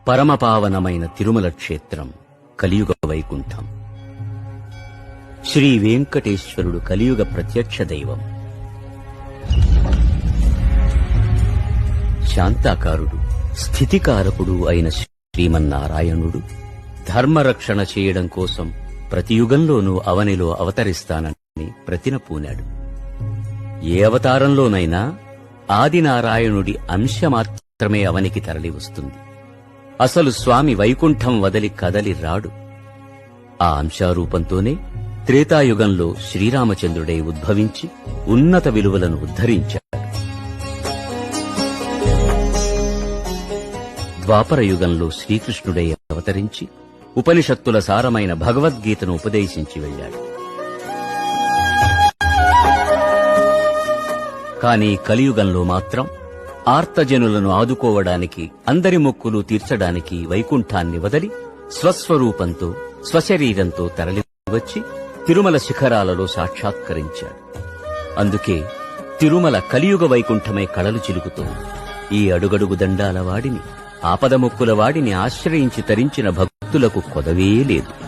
పరమపావనమైన తిరుమల క్షేత్రం కలియుగ వైకుంఠం. శ్రీ వెంకటేశ్వరుడు కలియుగ ప్రత్యక్ష దైవం. శాంతాకారుడు, స్థితికారకుడు అయిన శ్రీమన్నారాయణుడు ధర్మరక్షణ చేయడం కోసం ప్రతి యుగంలోనూ అవనిలో అవతరిస్తానని ప్రతిన పూనాడు. ఏ అవతారంలోనైనా ఆదినారాయణుడి అంశ మాత్రమే అవనికి తరలి వస్తుంది. అసలు స్వామి వైకుంఠం వదలి కదలి రాడు. ఆ అంశారూపంతోనే త్రేతాయుగంలో శ్రీరామచంద్రుడై ఉద్భవించి ఉన్నత విలువలను ఉద్ధరించాడు. ద్వాపర యుగంలో శ్రీకృష్ణుడై అవతరించి ఉపనిషత్తుల సారమైన భగవద్గీతను ఉపదేశించి వెళ్లాడు. కాని కలియుగంలో మాత్రం ఆర్తజనులను ఆదుకోవడానికి, అందరి మొక్కులు తీర్చడానికి వైకుంఠాన్ని వదలి స్వస్వరూపంతో, స్వశరీరంతో తరలివచ్చి తిరుమల శిఖరాలలో సాక్షాత్కరించాడు. అందుకే తిరుమల కలియుగ వైకుంఠమై కళలు చిలుకుతోంది. ఈ అడుగడుగు దండాల వాడిని, ఆపద మొక్కుల వాడిని ఆశ్రయించి తరించిన భక్తులకు కొదవే లేదు.